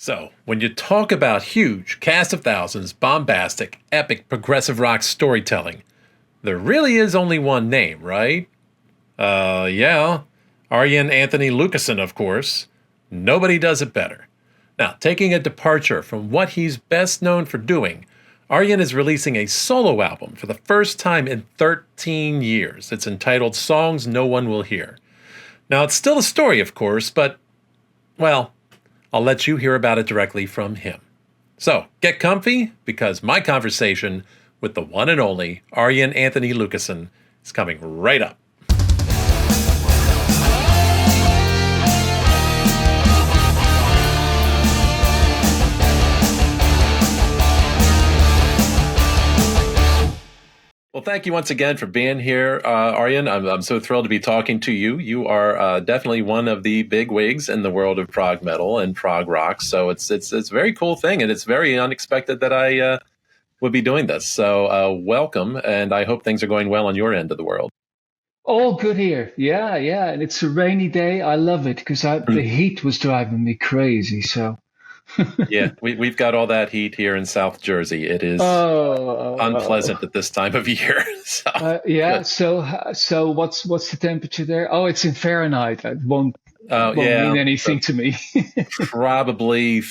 So, when you talk about huge, cast of thousands, bombastic, epic, progressive rock storytelling, there really is only one name, right? Yeah. Arjen Anthony Lucassen, of course. Nobody does it better. Now, taking a departure from what he's best known for doing, Arjen is releasing a solo album for the first time in 13 years. It's entitled Songs No One Will Hear. Now, it's still a story, of course, but, well, I'll let you hear about it directly from him. So, get comfy, because my conversation with the one and only Arjen Anthony Lucassen is coming right up. Well, thank you once again for being here, Arjen. I'm so thrilled to be talking to you. You are definitely one of the big wigs in the world of prog metal and prog rock. So it's a very cool thing, and it's very unexpected that I would be doing this. So welcome, and I hope things are going well on your end of the world. All good here. Yeah, yeah. And it's a rainy day. I love it because the heat was driving me crazy. So. Yeah, we've got all that heat here in South Jersey. It is unpleasant at this time of year. Yeah. Good. So what's the temperature there? Oh, it's in Fahrenheit. It won't mean anything to me. Probably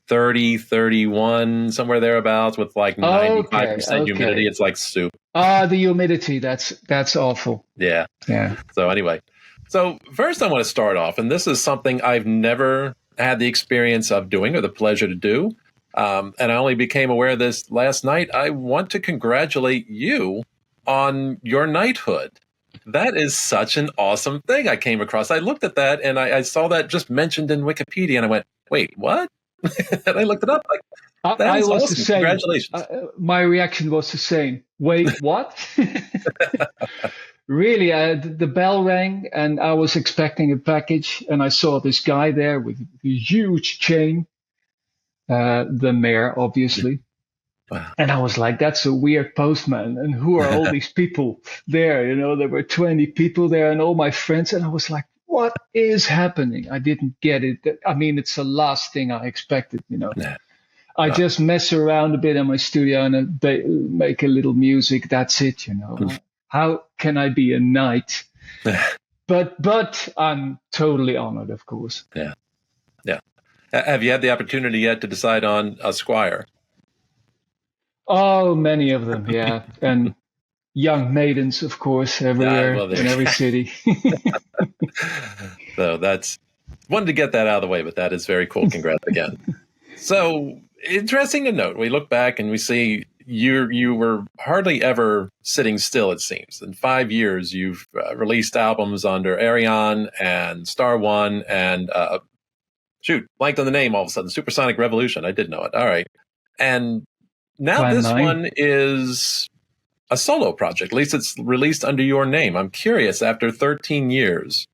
30, 31, somewhere thereabouts, with like 95% humidity. It's like soup. The humidity. That's awful. Yeah. Yeah. So anyway, first I want to start off, and this is something I've never had the experience of doing or the pleasure to do. And I only became aware of this last night. I want to congratulate you on your knighthood. That is such an awesome thing I came across. I looked at that and I saw that just mentioned in Wikipedia, and I went, wait, what? And I looked it up. Like, that is awesome. The same. Congratulations. My reaction was the same. Wait, what? Really, the bell rang and I was expecting a package, and I saw this guy there with a huge chain, the mayor, obviously. Wow. And I was like, that's a weird postman. And who are all these people there? You know, there were 20 people there and all my friends. And I was like, what is happening? I didn't get it. I mean, it's the last thing I expected, you know. Yeah. I just mess around a bit in my studio and make a little music. That's it, you know. How can I be a knight? But I'm totally honored, of course. Yeah. Yeah. Have you had the opportunity yet to decide on a squire? Oh, many of them, yeah. And young maidens, of course, everywhere, in every city. So wanted to get that out of the way, but that is very cool. Congrats again. So interesting to note, we look back and we see you were hardly ever sitting still, it seems. In 5 years, you've released albums under Arion and Star One and, blanked on the name all of a sudden, Supersonic Revolution. I did know it. All right. And now Plan this 9. One is a solo project. At least it's released under your name. I'm curious, after 13 years,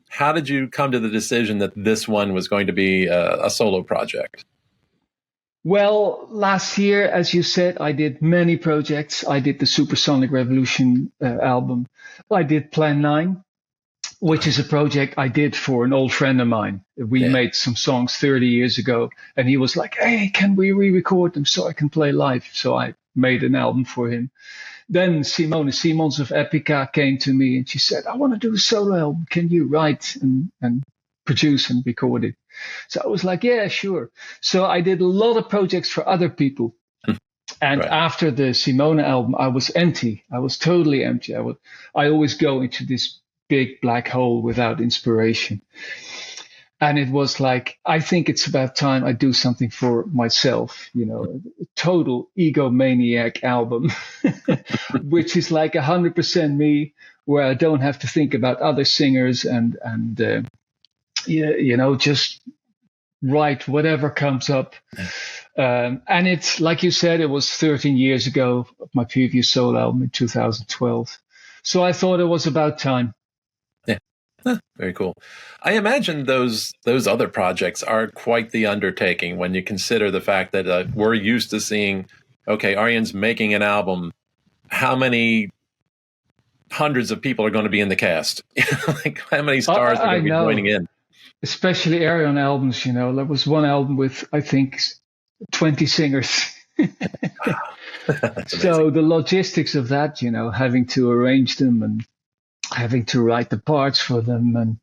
how did you come to the decision that this one was going to be a solo project? Well, last year, as you said, I did many projects. I did the Supersonic Revolution album. I did Plan 9, which is a project I did for an old friend of mine. We made some songs 30 years ago, and he was like, hey, can we re-record them so I can play live? So I made an album for him. Then Simone Simons of Epica came to me and she said, I want to do a solo album. Can you write and produce and record it? So I was like, yeah, sure. So I did a lot of projects for other people. And after the Simone album, I was empty. I was totally empty. I always go into this big black hole without inspiration. And it was like, I think it's about time I do something for myself, you know, a total egomaniac album, which is like 100% me, where I don't have to think about other singers and you know, just write whatever comes up. And it's like you said, it was 13 years ago, my previous solo album in 2012. So I thought it was about time. Yeah, very cool. I imagine those other projects are quite the undertaking when you consider the fact that we're used to seeing, okay, Arjen's making an album. How many hundreds of people are going to be in the cast? Like, how many stars are going to be joining in? especially Arjen albums. There was one album with, I think, 20 singers. That's amazing. So the logistics of that, having to arrange them and having to write the parts for them, and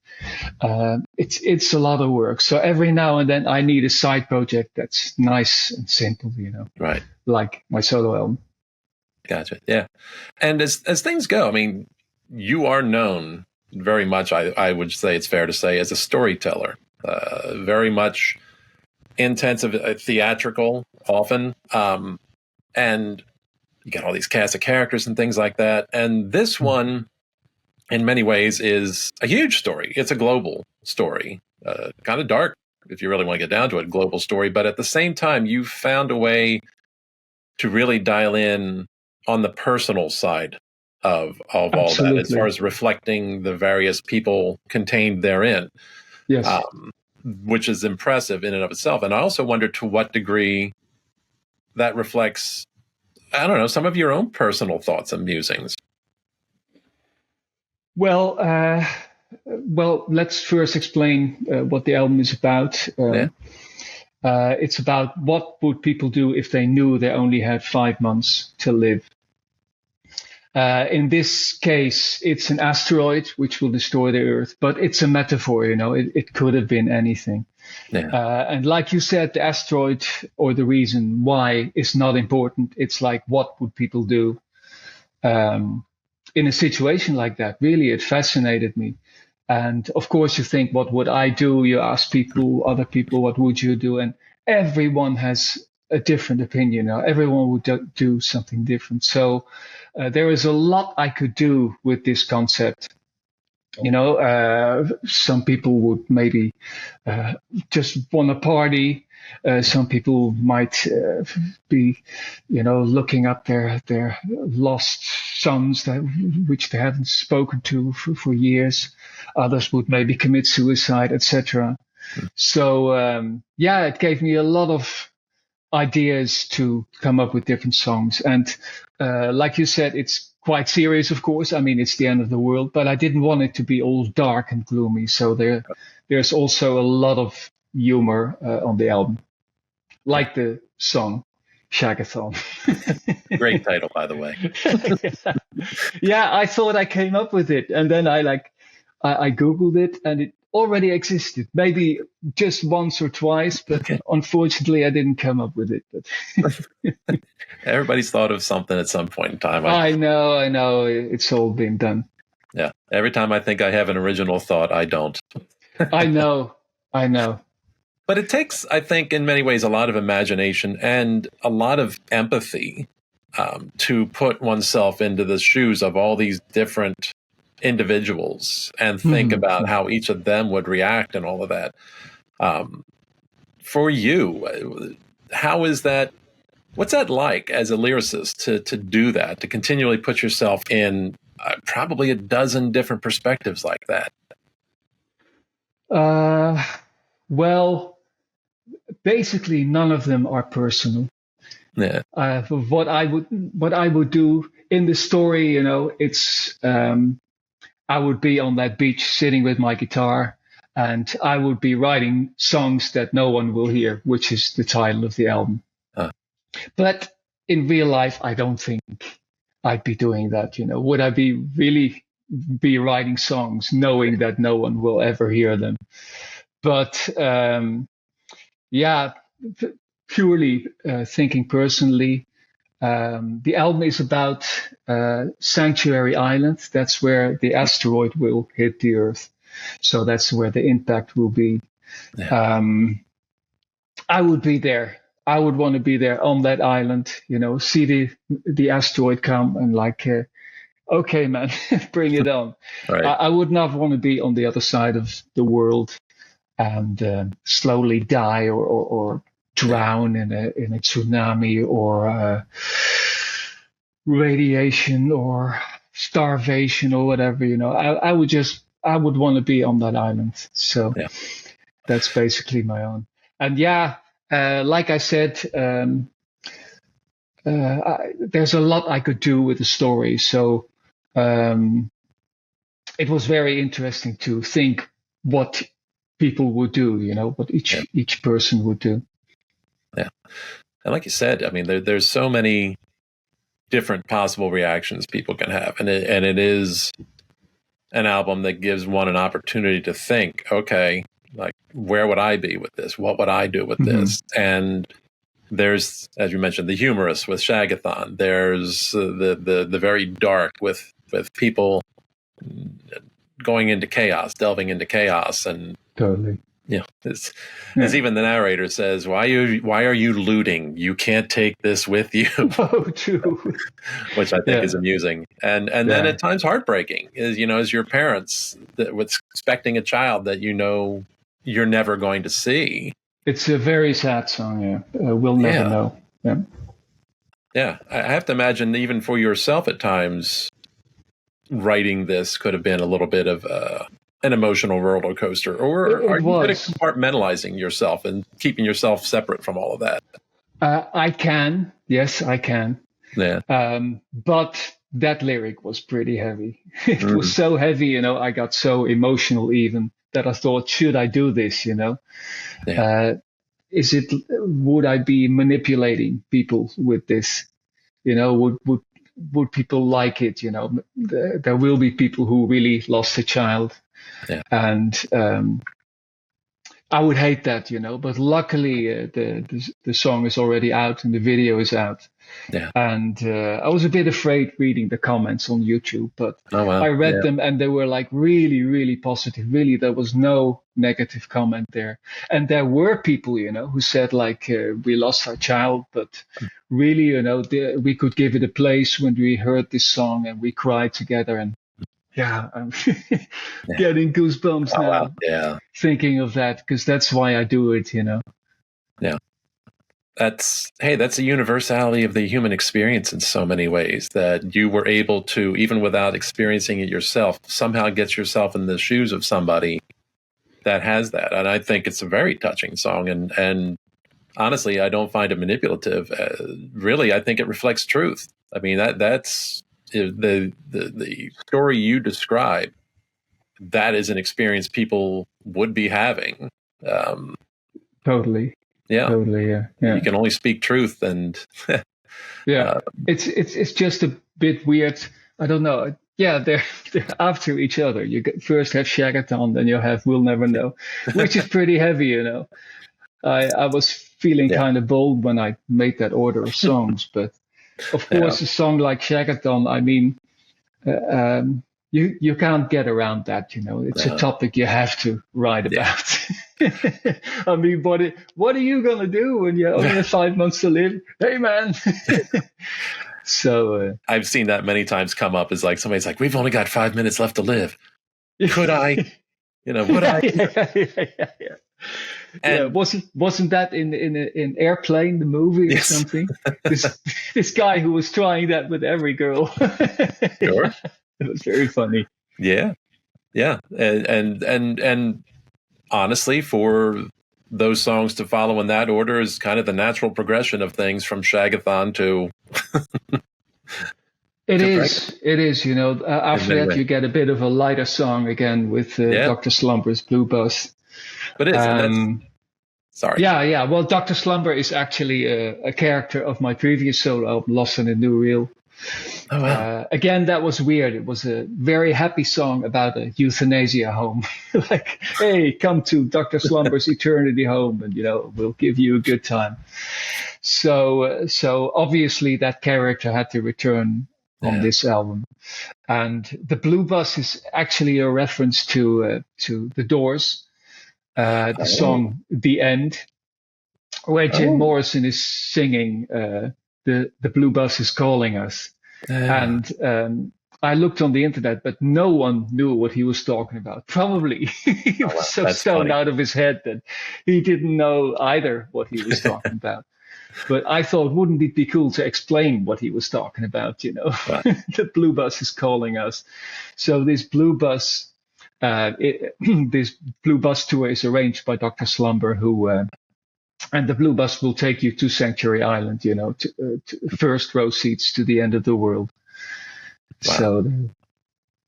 it's a lot of work. So every now and then I need a side project that's nice and simple, Right. like my solo album. Gotcha. Yeah. And as things go, I mean, you are known very much, I would say it's fair to say, as a storyteller, very much intensive, theatrical often. And you got all these cast of characters and things like that. And this one, in many ways, is a huge story. It's a global story, kind of dark, if you really want to get down to it, global story. But at the same time, you found a way to really dial in on the personal side of all that, as far as reflecting the various people contained therein. Yes. Which is impressive in and of itself. And I also wonder to what degree that reflects, I don't know, some of your own personal thoughts and musings. Well, let's first explain what the album is about. It's about what would people do if they knew they only had 5 months to live. In this case, it's an asteroid which will destroy the Earth, but it's a metaphor, it could have been anything. Yeah. And like you said, the asteroid or the reason why is not important. It's like, what would people do in a situation like that? Really, it fascinated me. And of course, you think, what would I do? You ask other people, what would you do? And everyone has a different opinion. Everyone would do something different. So there is a lot I could do with this concept. Some people would maybe just want to party. Some people might be, looking up their lost sons which they haven't spoken to for years. Others would maybe commit suicide, etc. So it gave me a lot of ideas to come up with different songs. And like you said, it's quite serious, of course. I mean, it's the end of the world, but I didn't want it to be all dark and gloomy. So there's also a lot of humor on the album, like the song Shagathon. Great title, by the way. Yeah, I thought I came up with it, and then I Googled it, and it already existed, maybe just once or twice, but unfortunately I didn't come up with it. But everybody's thought of something at some point in time. I know, it's all been done. Yeah, every time I think I have an original thought, I don't. I know. But it takes, I think, in many ways, a lot of imagination and a lot of empathy to put oneself into the shoes of all these different individuals and think about how each of them would react and all of that. For you, how is that? What's that like as a lyricist to do that, to continually put yourself in probably a dozen different perspectives like that? Well, basically none of them are personal. Yeah. What I would do in the story, it's I would be on that beach sitting with my guitar, and I would be writing songs that no one will hear, which is the title of the album. But in real life, I don't think I'd be doing that. Would I really be writing songs knowing that no one will ever hear them? But purely thinking personally, the album is about Sanctuary Island. That's where the asteroid will hit the Earth. So that's where the impact will be. Yeah. I would be there. I would want to be there on that island, see the asteroid come and okay, man, bring it on. Right. I would not want to be on the other side of the world and slowly die or drown in a tsunami or radiation or starvation or whatever. I would want to be on that island. So that's basically my own. And like I said, there's a lot I could do with the story. So it was very interesting to think what people would do, what each person would do. Yeah. And like you said, I mean, there's so many different possible reactions people can have. And it is an album that gives one an opportunity to think, okay, like, where would I be with this? What would I do with this? And there's, as you mentioned, the humorous with Shagathon. There's the very dark with people going into chaos, delving into chaos. And totally. As even the narrator says, why are you looting? You can't take this with you. Oh, true. Which I think is amusing. And then at times heartbreaking is, as your parents with expecting a child that you're never going to see. It's a very sad song, yeah. We'll never know. Yeah. Yeah. I have to imagine even for yourself at times, writing this could have been a little bit of an emotional roller coaster, or are you good at compartmentalizing yourself and keeping yourself separate from all of that? I can. Yes, I can. Yeah. But that lyric was pretty heavy. It was so heavy, I got so emotional even that I thought, should I do this, Yeah. Would I be manipulating people with this? Would people like it? There will be people who really lost a child. Yeah. And I would hate that, but luckily the song is already out and the video is out. Yeah. And I was a bit afraid reading the comments on YouTube, but I read them and they were like really, really positive. Really, there was no negative comment there. And there were people, who said like, we lost our child, but really, we could give it a place when we heard this song and we cried together. And yeah, I'm getting goosebumps now. Wow. Yeah. Thinking of that, because that's why I do it, Yeah. That's a universality of the human experience in so many ways, that you were able to, even without experiencing it yourself, somehow get yourself in the shoes of somebody that has that. And I think it's a very touching song. And honestly, I don't find it manipulative. Really, I think it reflects truth. I mean, that's the story you describe. That is an experience people would be having. Totally. Yeah. Totally. Yeah. You can only speak truth, and yeah, it's just a bit weird. I don't know. Yeah, they're after each other. You first have Shagathon, then you have We'll Never Know, which is pretty heavy. I was feeling kind of bold when I made that order of songs, but of course, a song like Shagathon, I mean, you can't get around that. It's a topic you have to write about. I mean, what are you gonna do when you only have 5 months to live? Hey, man. So I've seen that many times come up as like somebody's like, we've only got 5 minutes left to live. Could I? Would I? Yeah. And wasn't that in Airplane, the movie or something? This guy who was trying that with every girl. Sure. It was very funny. Yeah. And honestly, for those songs to follow in that order is kind of the natural progression of things from Shagathon to. It is. After that, you get a bit of a lighter song again with Dr. Slumber's Blue Bus. But it's sorry. Yeah. Well, Dr. Slumber is actually a character of my previous solo album, Lost in a New Reel. Oh, wow. Again, that was weird. It was a very happy song about a euthanasia home. Like, hey, come to Dr. Slumber's Eternity Home and, we'll give you a good time. So obviously that character had to return on this album. And the Blue Bus is actually a reference to The Doors, the song The End, where Jim Morrison is singing the Blue Bus is calling us. And I looked on the internet, but no one knew what he was talking about. Probably he was so stoned out of his head that he didn't know either what he was talking about. But I thought, wouldn't it be cool to explain what he was talking about? Right. The Blue Bus is calling us. So this Blue Bus, this Blue Bus tour is arranged by Dr. Slumber, who, and the Blue Bus will take you to Sanctuary Island, to first row seats to the end of the world. Wow. So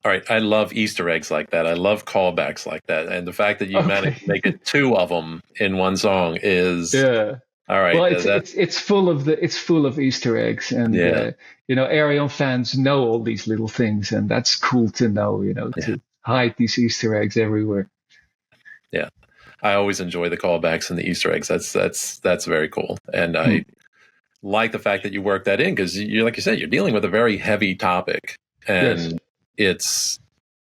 All right, I love Easter eggs like that. I love callbacks like that, and the fact that you managed to make Okay. it two of them in one song is Yeah. all right. Well, That it's full of Easter eggs, and yeah, Arion fans know all these little things, and that's cool to know. yeah, To hide these Easter eggs everywhere. yeah. I always enjoy the callbacks and the Easter eggs. That's very cool, and Hmm. I like the fact that you work that in because you, like you said, you're dealing with a very heavy topic, Yes. and it's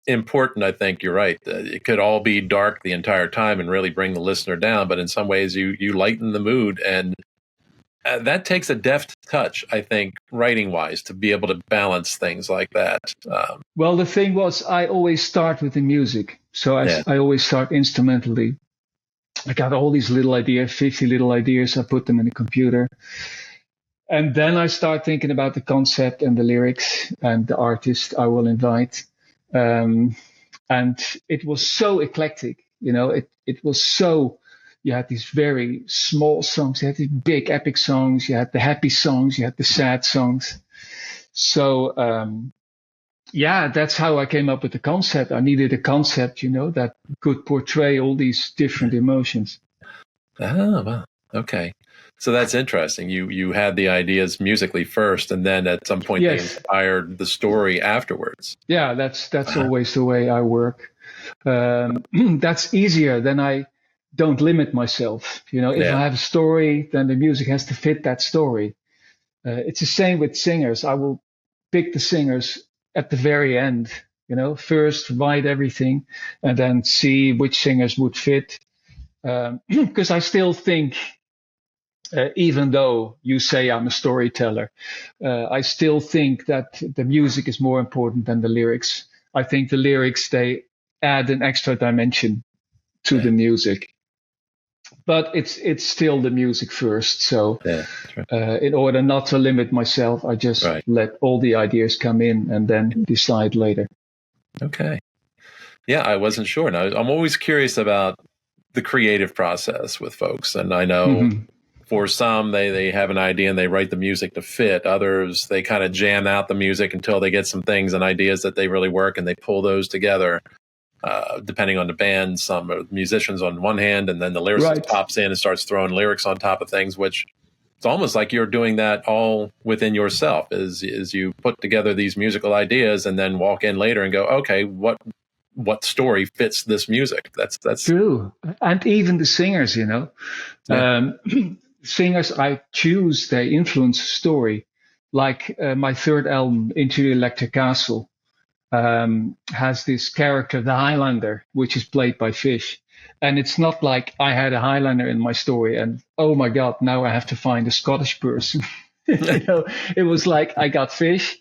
important. I think you're right. It could all be dark the entire time and really bring the listener down, but in some ways, you lighten the mood, and that takes a deft touch, I think, writing wise, to be able to balance things like that. Well, the thing was, I always start with the music, so Yeah, I always start instrumentally. I got all these little ideas, 50 little ideas. I put them in the computer. And then I start thinking about the concept and the lyrics and the artist I will invite. Um, and it was so eclectic, it was so, you had these very small songs, you had these big epic songs, you had the happy songs, you had the sad songs. So, yeah, that's how I came up with the concept. I needed a concept, that could portray all these different emotions. oh, well, okay. So that's interesting. You had the ideas musically first, and then at some point they Yes. inspired the story afterwards. Yeah, that's always the way I work. That's easier. Then I don't limit myself. If Yeah, I have a story, then the music has to fit that story. It's the same with singers. I will pick the singers at the very end. First write everything, and then see which singers would fit. Because I still think, even though you say I'm a storyteller, I still think that the music is more important than the lyrics. I think the lyrics, they add an extra dimension to yeah, the music, but it's still the music first. So, yeah. That's right. in order not to limit myself, I just Right. let all the ideas come in and then decide later. Okay. Yeah, I wasn't sure. And I'm always curious about the creative process with folks, and I know Hmm. for some they have an idea and they write the music to fit. Others they kind of jam out the music until they get some things and ideas that they really work, and they pull those together. Depending on the band, some are musicians on one hand, and then the lyricist Right. pops in and starts throwing lyrics on top of things, which it's almost like you're doing that all within yourself. Is you put together these musical ideas and then walk in later and go, okay, what story fits this music? That's True. And even the singers, yeah, um, singers I choose, they influence the story. Like, my third album, Into the Electric Castle, has this character, the Highlander, which is played by Fish. And it's not like I had a Highlander in my story and, oh my God, now I have to find a Scottish person. It was like I got Fish.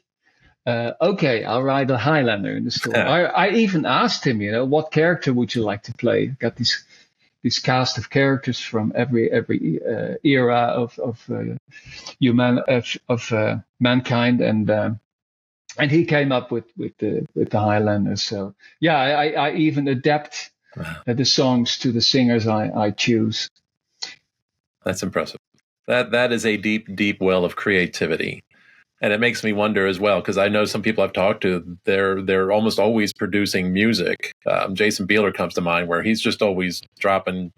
Okay, I'll write a Highlander in the story. I even asked him, what character would you like to play? Got this cast of characters from every era of mankind, and he came up with the Highlander. So yeah, I even adapt the songs to the singers I choose. that's impressive. That is a deep well of creativity. And it makes me wonder as well, because I know some people I've talked to, they're almost always producing music. Jason Bieler comes to mind, where he's just always dropping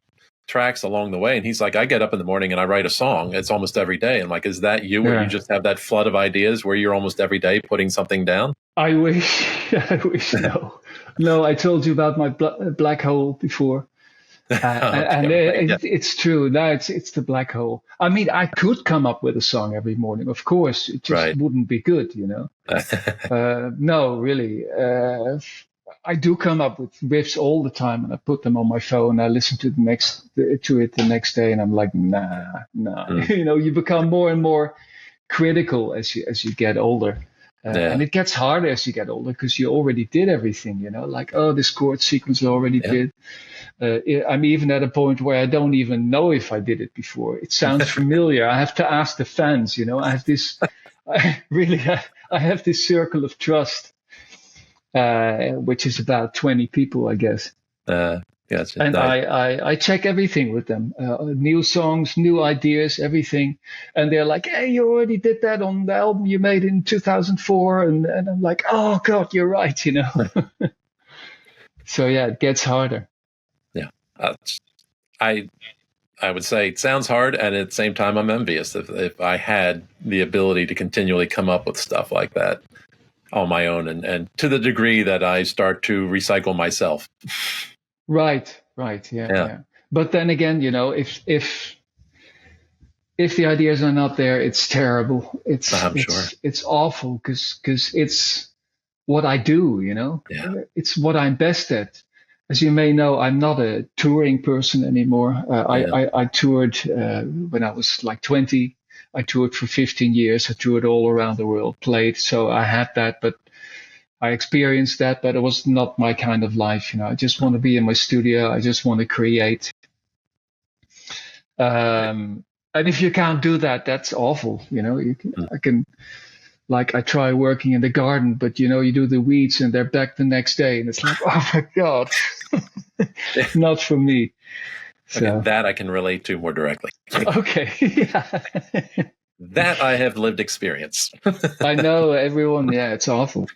tracks along the way. And he's like, I get up in the morning and I write a song. It's almost every day. I'm like, is that you, where you Yeah, just have that flood of ideas where you're almost every day putting something down? I wish. I wish. No. I told you about my black hole before. Okay, And right. Yeah. it's true. No, it's the black hole. I mean, I could come up with a song every morning. Of course, it just Right. wouldn't be good. No, really. I do come up with riffs all the time, and I put them on my phone. I listen to it the next day, and I'm like, nah. Mm, You become more and more critical as you get older. yeah. And it gets harder as you get older because you already did everything, like, oh, this chord sequence I already Yeah. did. I'm even at a point where I don't even know if I did it before. It sounds familiar. I have to ask the fans. I have this, I have this circle of trust, which is about 20 people, I guess. Uh, Gotcha. And Nice. I check everything with them, new songs, new ideas, everything. And they're like, hey, you already did that on the album you made in 2004. And I'm like, oh, God, you're right, you know. So, yeah, it gets harder. Yeah. I I would say it sounds hard, and at the same time, I'm envious if I had the ability to continually come up with stuff like that on my own, and to the degree that I start to recycle myself. Right, yeah. But then again, you know, if the ideas are not there, it's terrible. I'm sure. It's awful because it's what I do, you know. Yeah. It's what I'm best at. As you may know, I'm not a touring person anymore. I toured when I was like 20. I toured for 15 years. I toured all around the world, played. So I had that, but I experienced that, but it was not my kind of life. You know, I just want to be in my studio. I just want to create. And if you can't do that, that's awful. You know, I try working in the garden, but you know, you do the weeds and they're back the next day, and it's like, oh my God, not for me. So. Okay, that I can relate to more directly. Okay, yeah. That I have lived experience. I know everyone. Yeah, it's awful.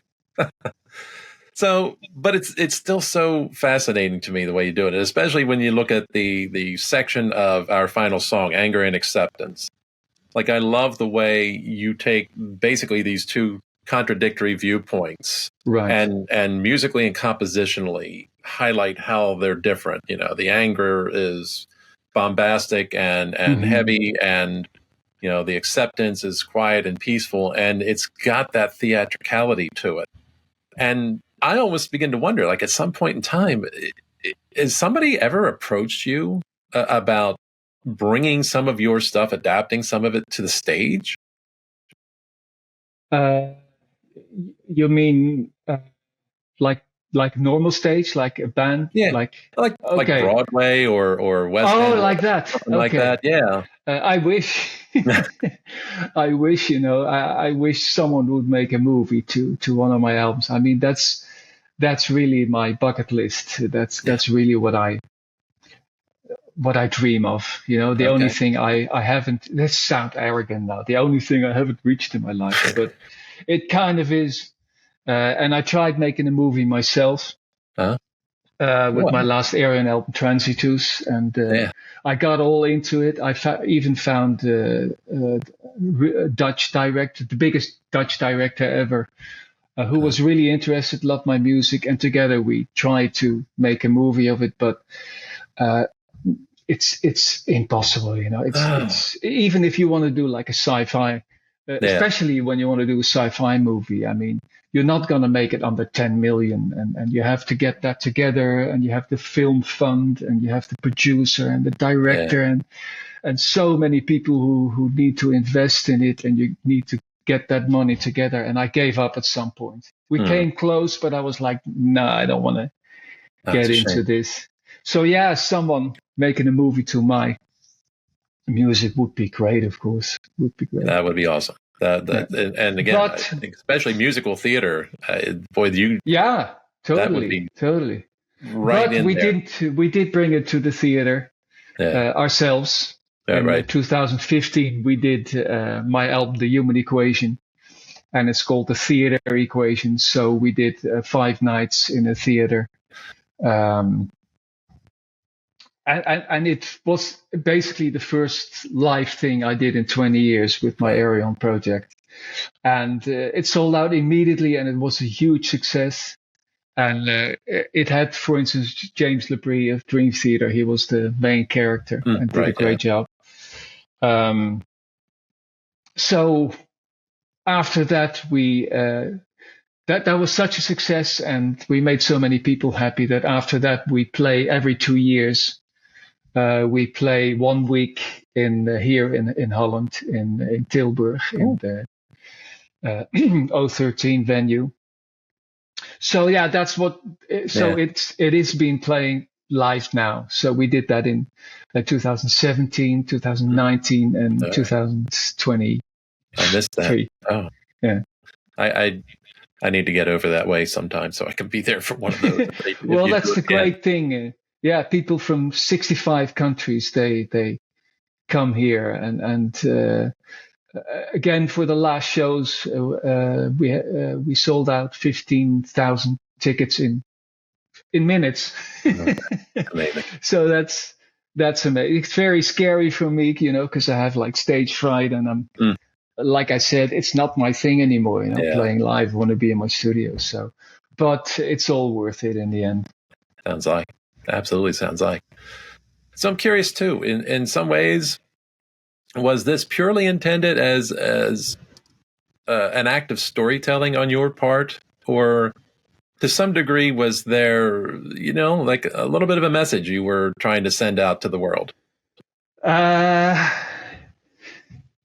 So, but it's still so fascinating to me the way you do it, especially when you look at the section of our final song, "Anger and Acceptance." Like, I love the way you take basically these two contradictory viewpoints, right, and musically and compositionally highlight how they're different. You know, the anger is bombastic and heavy, and you know, the acceptance is quiet and peaceful, and it's got that theatricality to it. And I almost begin to wonder, like, at some point in time, has somebody ever approached you about bringing some of your stuff, adapting some of it to the stage? You mean like normal stage, like a band? Yeah, like okay. Broadway or West End. Oh, like that. Something like that. Yeah. I wish. I wish, you know, I wish someone would make a movie to one of my albums. I mean, that's really my bucket list. That's really what I dream of. You know, the only thing I haven't. This sounds arrogant now. The only thing I haven't reached in my life, but it kind of is. And I tried making a movie myself. With my last Arjen album, Transitus, and I got all into it. I even found a Dutch director, the biggest Dutch director ever, who was really interested, loved my music, and together we tried to make a movie of it. But it's impossible, you know. It's even if you want to do like a sci-fi, especially when you want to do a sci-fi movie. I mean, you're not going to make it under 10 million, and you have to get that together, and you have the film fund, and you have the producer and the director, and so many people who need to invest in it, and you need to get that money together. And I gave up at some point. We came close, but I was like, no, I don't want to get into this. So yeah, someone making a movie to my music would be great, of course. Would be great. That would be awesome. And again, I think especially musical theater, boy, you. Yeah, totally, that would be totally. Right, but we did bring it to the theater ourselves. In 2015, we did my album, The Human Equation, and it's called The Theater Equation. So we did 5 nights in a theater. And it was basically the first live thing I did in 20 years with my Arjen project. And it sold out immediately, and it was a huge success. And it had, for instance, James Labrie of Dream Theater. He was the main character and did a great job. So after that, that was such a success, and we made so many people happy that after that, we play every 2 years. We play 1 week here in Holland, in Tilburg, in the 013 venue. So yeah, that's what. So it is being playing live now. So we did that in 2017, 2019, and 2020. I missed that. Oh, yeah. I need to get over that way sometime so I can be there for one of those. Well, that's the great thing. yeah, people from 65 countries, they come here. And again, for the last shows, we sold out 15,000 tickets in minutes. Amazing. So that's amazing. It's very scary for me, because I have like stage fright, and I'm Mm, like I said, it's not my thing anymore. yeah, Playing live, I want to be in my studio. So, but it's all worth it in the end. sounds like. Absolutely sounds like. So I'm curious too. In some ways, was this purely intended as an act of storytelling on your part, or to some degree was there, like a little bit of a message you were trying to send out to the world? Uh,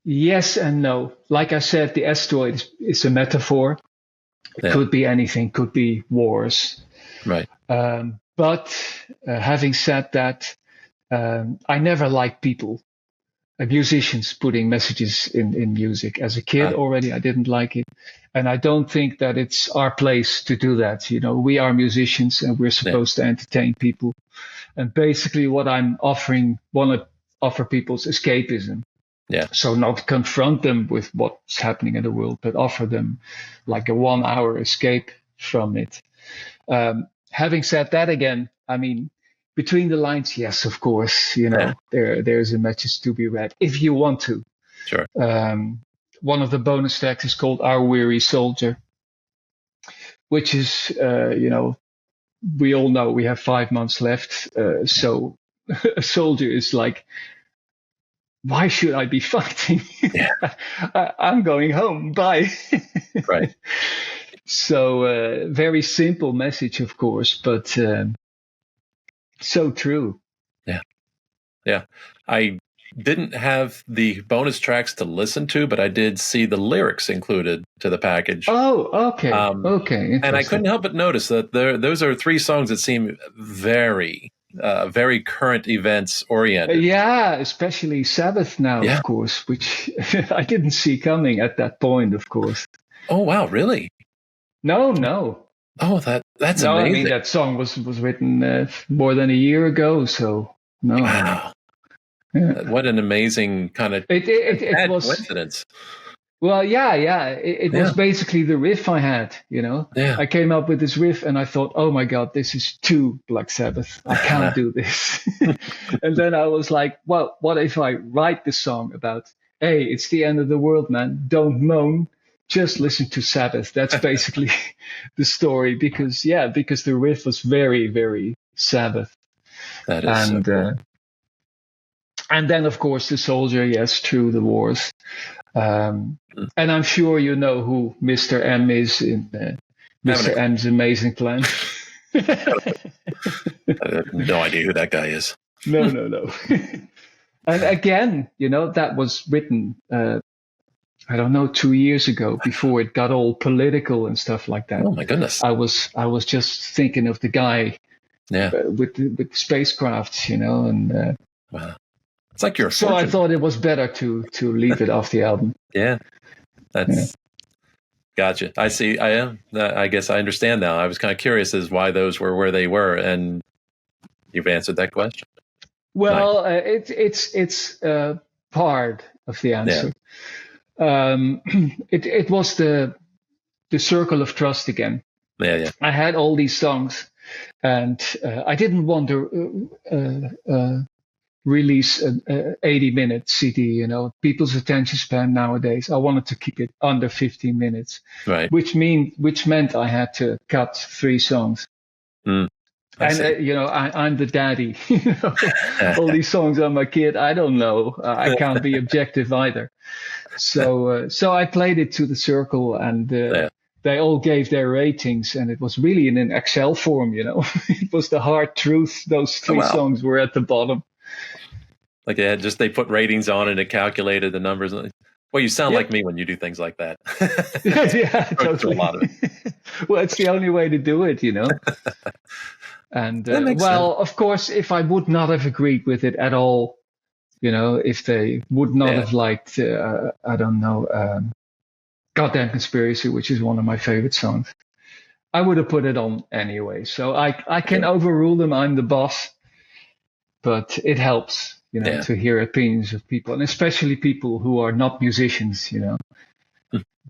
yes and no. Like I said, the asteroid is a metaphor. It Yeah. could be anything, could be wars. Right. But having said that, I never liked people, musicians putting messages in music. As a kid already, I didn't like it. And I don't think that it's our place to do that. We are musicians and we're supposed to entertain people. And basically what I'm want to offer people is escapism. Yeah. So not confront them with what's happening in the world, but offer them like a 1 hour escape from it. Having said that, again, I mean, between the lines, yes, of course, there's a message to be read if you want to. Sure. One of the bonus tracks is called Our Weary Soldier, which is, we all know we have 5 months left. So a soldier is like, why should I be fighting? Yeah. I'm going home. Bye. Right. So very simple message, of course, but so true. Yeah. I didn't have the bonus tracks to listen to, but I did see the lyrics included to the package. Oh, okay. Okay. And I couldn't help but notice that those are 3 songs that seem very, very current events oriented. Yeah, especially Sabbath now, of course, which I didn't see coming at that point, of course. Oh, wow. Really? No. Oh, that's amazing. I mean, that song was written more than a year ago, so no. Wow. Yeah. What an amazing kind of it was coincidence. Well, yeah. It was basically the riff I had, Yeah. I came up with this riff and I thought, oh my God, this is too Black Sabbath. I can't do this. And then I was like, well, what if I write this song about, hey, it's the end of the world, man. Don't moan. Just listen to Sabbath. That's basically the story because the riff was very, very Sabbath. That is so cool. And then, of course, the soldier, yes, through the wars. And I'm sure you know who Mr. M is in Mr. M's Amazing Plan. I have no idea who that guy is. No. And again, that was written, I don't know, 2 years ago before it got all political and stuff like that. Oh my goodness. I was just thinking of the guy with the spacecraft, and wow. It's like you're a so I thought it was better to leave it off the album. Yeah. Gotcha. I see. I guess I understand now. I was kind of curious as why those were where they were, and you've answered that question. Well, it's part of the answer. Yeah. It was the circle of trust again. Yeah. I had all these songs, and I didn't want to release an 80-minute CD. People's attention span nowadays. I wanted to keep it under 15 minutes, right? Which meant I had to cut 3 songs. And I'm the daddy. All these songs are my kid. I don't know. I can't be objective either. So I played it to the circle, and they all gave their ratings, and it was really in an Excel form. It was the hard truth. Those 3 songs were at the bottom. Like they put ratings on and it calculated the numbers. Well, you sound like me when you do things like that. Yeah, totally. A lot of it. Well, it's the only way to do it, And sense. Of course, if I would not have agreed with it at all, if they would not have liked, I don't know, Goddamn Conspiracy, which is one of my favorite songs, I would have put it on anyway. So I can overrule them. I'm the boss. but it helps, to hear opinions of people, and especially people who are not musicians.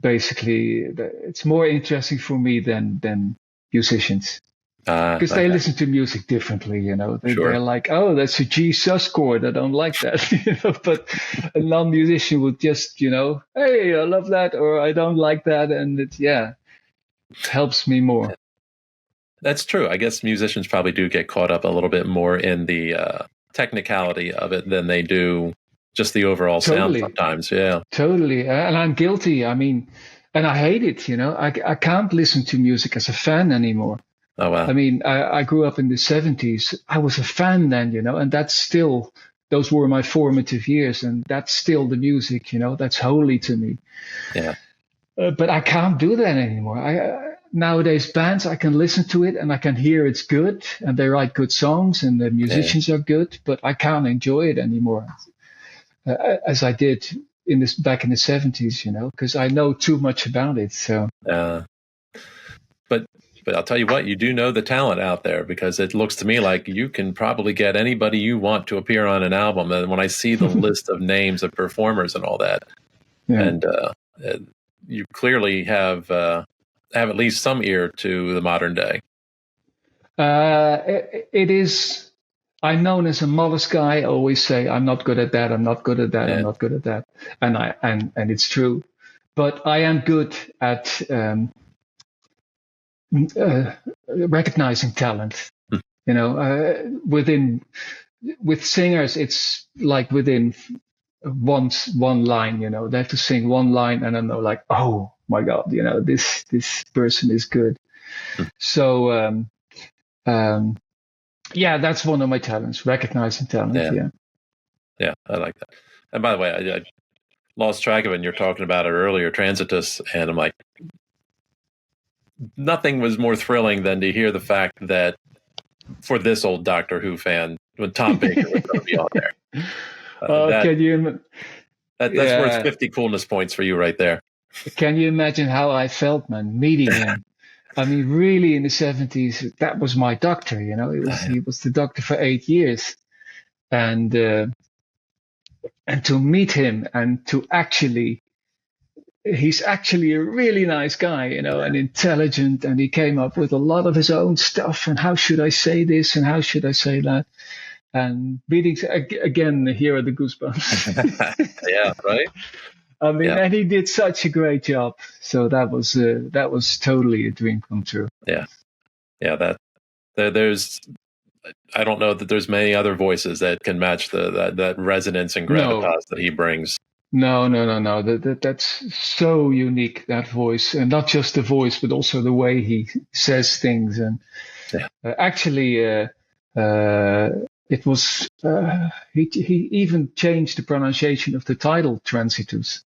Basically, it's more interesting for me than musicians. Because they Okay. listen to music differently, Sure. They're like, oh, that's a G sus chord. I don't like that, But a non-musician would just, hey, I love that, or I don't like that, and it helps me more. That's true. I guess musicians probably do get caught up a little bit more in the technicality of it than they do just the overall sound Totally, sometimes. Yeah. totally, and I'm guilty. I mean, and I hate it. I can't listen to music as a fan anymore. Oh, wow. I mean, I grew up in the 70s. I was a fan then, and that's still, those were my formative years, and that's still the music, that's holy to me. Yeah. But I can't do that anymore. Nowadays, bands, I can listen to it and I can hear it's good, and they write good songs, and the musicians are good, but I can't enjoy it anymore as I did back in the 70s, because I know too much about it. So. But I'll tell you what, you do know the talent out there, because it looks to me like you can probably get anybody you want to appear on an album. And when I see the list of names of performers and all that, and you clearly have at least some ear to the modern day. It is. I'm known as a modest guy. I always say I'm not good at that. I'm not good at that. I'm not good at that, and it's true. But I am good at recognizing talent. With singers, it's like within one line. They have to sing one line, and I know, like, oh my God, this person is good. So. That's one of my talents, recognizing talent. Yeah, I like that. And by the way, I lost track of it, and you're talking about it earlier, Transitus, and I'm like, nothing was more thrilling than to hear the fact that for this old Doctor Who fan, when Tom Baker was going to be on there. That's worth 50 coolness points for you right there. Can you imagine how I felt, man, meeting him? I mean, really, in the 70s, that was my doctor. He was the doctor for 8 years, and to meet him and to he's actually a really nice guy, and intelligent, and he came up with a lot of his own stuff. And how should I say this, and how should I say that? And meetings again, here are the goosebumps. Yeah, right. I mean, and he did such a great job. So that was totally a dream come true. Yeah. There's, I don't know that there's many other voices that can match that resonance and gravitas that he brings. No. That's so unique, that voice, and not just the voice, but also the way he says things. And actually, it was he even changed the pronunciation of the title, Transitus.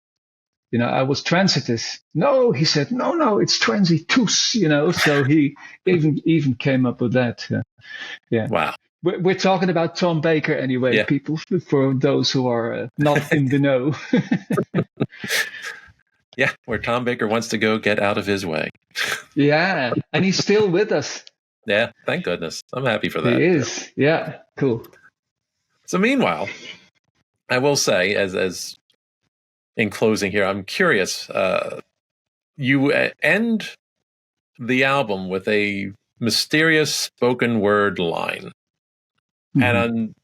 I was Transitus. No, he said, no, it's Transitus. So he even came up with that. Wow. We're talking about Tom Baker anyway, people, for those who are not in the know. Yeah, where Tom Baker wants to go, get out of his way. Yeah, and he's still with us. Yeah, thank goodness. I'm happy for that. He is. Yeah, cool. So meanwhile, I will say, as in closing here, I'm curious. You end the album with a mysterious spoken word line. Mm-hmm. And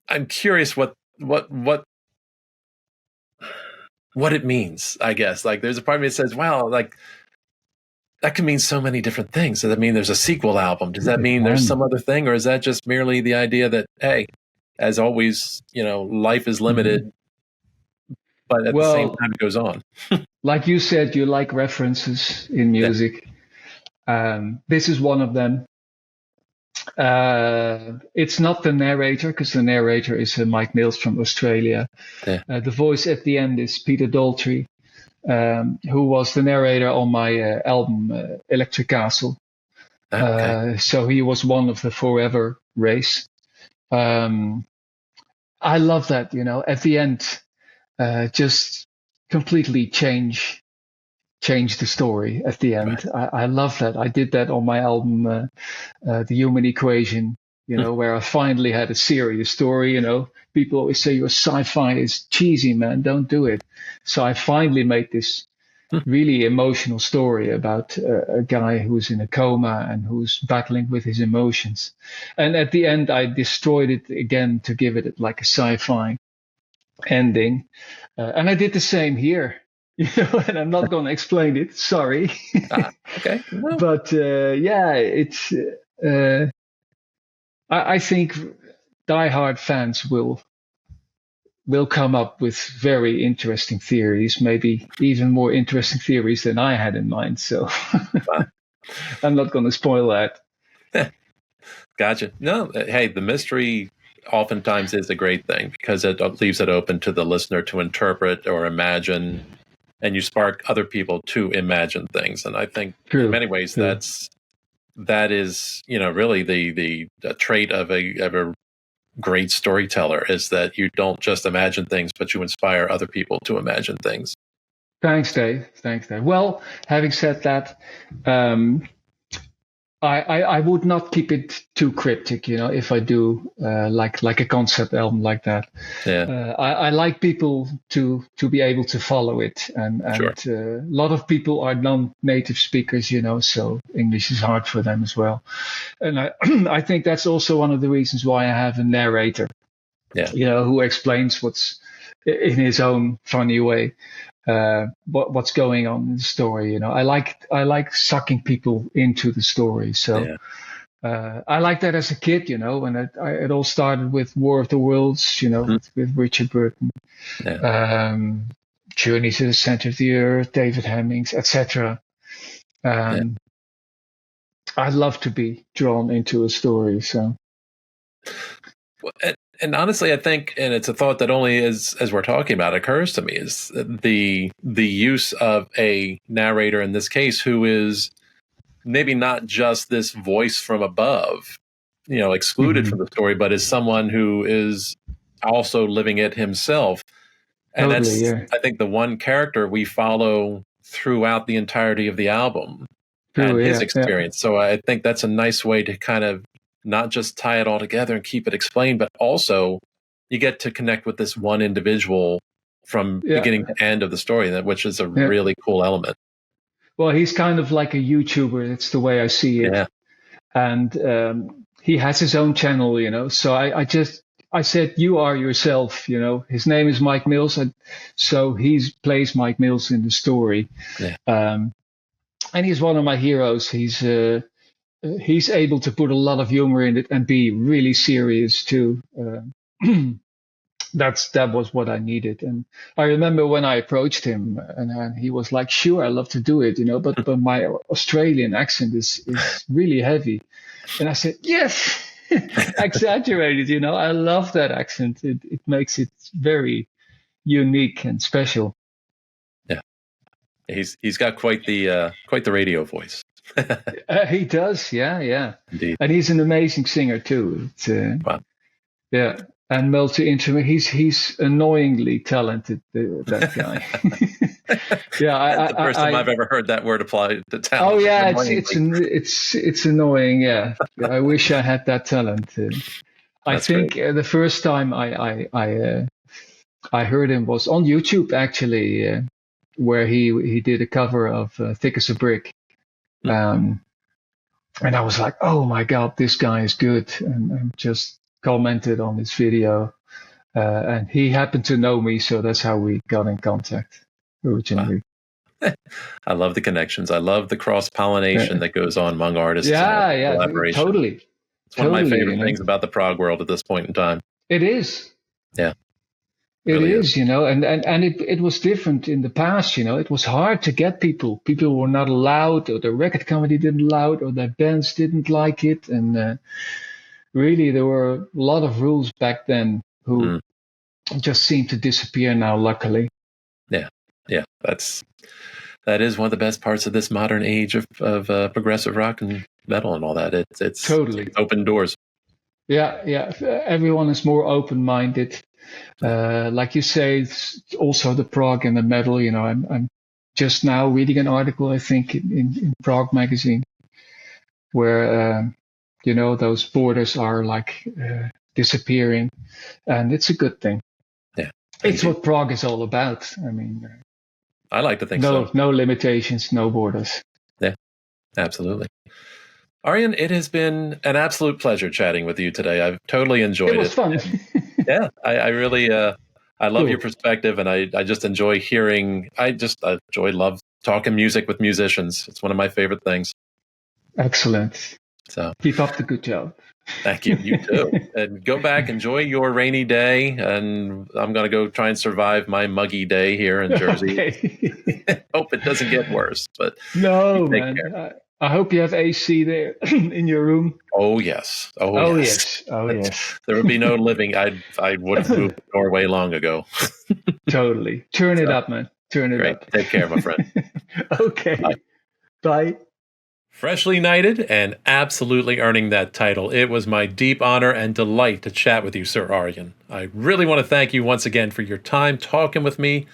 I'm curious what it means, I guess. Like, there's a part of me that says, wow, like, that can mean so many different things. Does that mean there's a sequel album? Does that mean there's some other thing? Or is that just merely the idea that, hey, as always, life is limited, but at the same time it goes on? Like you said, you like references in music. Yeah. This is one of them. It's not the narrator, because the narrator is Mike Mills from Australia. Yeah. The voice at the end is Peter Daltrey, who was the narrator on my album Electric Castle. Okay. So he was one of the Forever race. I love that, at the end, just completely change the story at the end. Right. I love that. I did that on my album, The Human Equation. where I finally had a serious story. People always say your sci-fi is cheesy, man, don't do it. So I finally made this really emotional story about a guy who's in a coma and who's battling with his emotions. And at the end, I destroyed it again to give it like a sci-fi ending. And I did the same here, and I'm not going to explain it. Sorry. Okay. No. But yeah, it's. I think diehard fans will come up with very interesting theories, maybe even more interesting theories than I had in mind. So I'm not going to spoil that. Gotcha. No, hey, the mystery oftentimes is a great thing because it leaves it open to the listener to interpret or imagine, and you spark other people to imagine things. And I think in many ways that is really the trait of a great storyteller, is that you don't just imagine things, but you inspire other people to imagine things. Thanks, Dave. Well, having said that, I would not keep it too cryptic, if I do like a concept album like that. Yeah. I like people to be able to follow it, and Sure. a lot of people are non-native speakers, so English is hard for them as well. And I think that's also one of the reasons why I have a narrator, who explains what's in his own funny way. What's going on in the story. I like sucking people into the story. So I like that as a kid, when it all started with War of the Worlds, with Richard Burton, Journey to the Center of the Earth, David Hemmings, etc. I love to be drawn into a story. So. And honestly, I think, and it's a thought that only as we're talking about occurs to me, is the use of a narrator in this case who is maybe not just this voice from above, excluded from the story, but is someone who is also living it himself. And I think the one character we follow throughout the entirety of the album and his experience. So I think that's a nice way to kind of not just tie it all together and keep it explained, but also you get to connect with this one individual from beginning to end of the story, which is a really cool element. Well, he's kind of like a YouTuber. That's the way I see it. Yeah. And he has his own channel, so I said, you are yourself, his name is Mike Mills. So he plays Mike Mills in the story. Yeah. And he's one of my heroes. He's able to put a lot of humor in it and be really serious too. That was what I needed. And I remember when I approached him, and he was like, "Sure, I love to do it, but my Australian accent is really heavy." And I said, "Yes, exaggerated, I love that accent. It makes it very unique and special." Yeah, he's got quite the radio voice. He does, yeah. Indeed. And he's an amazing singer too. Wow. Yeah, and multi-instrument. He's annoyingly talented. That guy. Yeah, that's the first time I've ever heard that word applied to talent. Oh yeah, it's annoying. Yeah, I wish I had that talent. I think the first time I heard him was on YouTube actually, where he did a cover of "Thick as a Brick." And I was like, oh my God, this guy is good. And just commented on his video. And he happened to know me. So that's how we got in contact originally. Wow. I love the connections. I love the cross-pollination that goes on among artists. Yeah, collaboration. Totally. It's one of my favorite things about the prog world at this point in time. It is. Yeah. It really is, and it was different in the past, it was hard to get people. People were not allowed, or the record company didn't allow it, or their bands didn't like it. And really, there were a lot of rules back then who just seem to disappear now, luckily. Yeah. That is one of the best parts of this modern age of progressive rock and metal and all that. It's totally open doors. Yeah. Everyone is more open-minded. Like you say, it's also the prog and the metal. I'm just now reading an article, I think, in Prog magazine, where those borders are like disappearing, and it's a good thing. Yeah. It's what prog is all about. I mean, I like to think so. No limitations, no borders. Yeah, absolutely. Arjen, it has been an absolute pleasure chatting with you today. I've totally enjoyed it. It was fun. Yeah, I really, I love Cool. your perspective, and I just enjoy hearing, love talking music with musicians. It's one of my favorite things. Excellent. So keep up the good job. Thank you. You too. And go back, enjoy your rainy day, and I'm going to go try and survive my muggy day here in Jersey. Okay. Hope it doesn't get worse, but no, man. I hope you have AC there in your room. Oh yes. Oh yes. Oh yes. There would be no living. I would have moved to Norway long ago. Totally. Turn it up, man. Turn it up. Take care, my friend. Okay. Bye. Freshly knighted and absolutely earning that title. It was my deep honor and delight to chat with you, Sir Arjen. I really want to thank you once again for your time talking with me.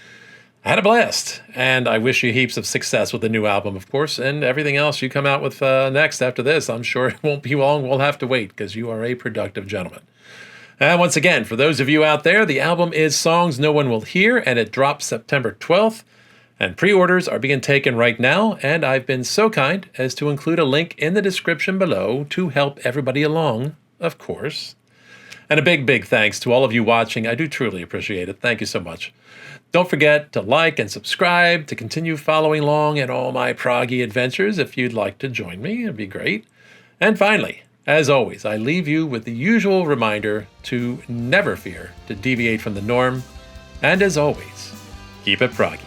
I had a blast, and I wish you heaps of success with the new album, of course, and everything else you come out with next after this. I'm sure it won't be long. We'll have to wait, because you are a productive gentleman. And once again, for those of you out there, the album is Songs No One Will Hear, and it drops September 12th. And pre-orders are being taken right now, and I've been so kind as to include a link in the description below to help everybody along, of course. And a big, big thanks to all of you watching. I do truly appreciate it. Thank you so much. Don't forget to like and subscribe to continue following along in all my proggy adventures. If you'd like to join me, it'd be great. And finally, as always, I leave you with the usual reminder to never fear to deviate from the norm. And as always, keep it proggy.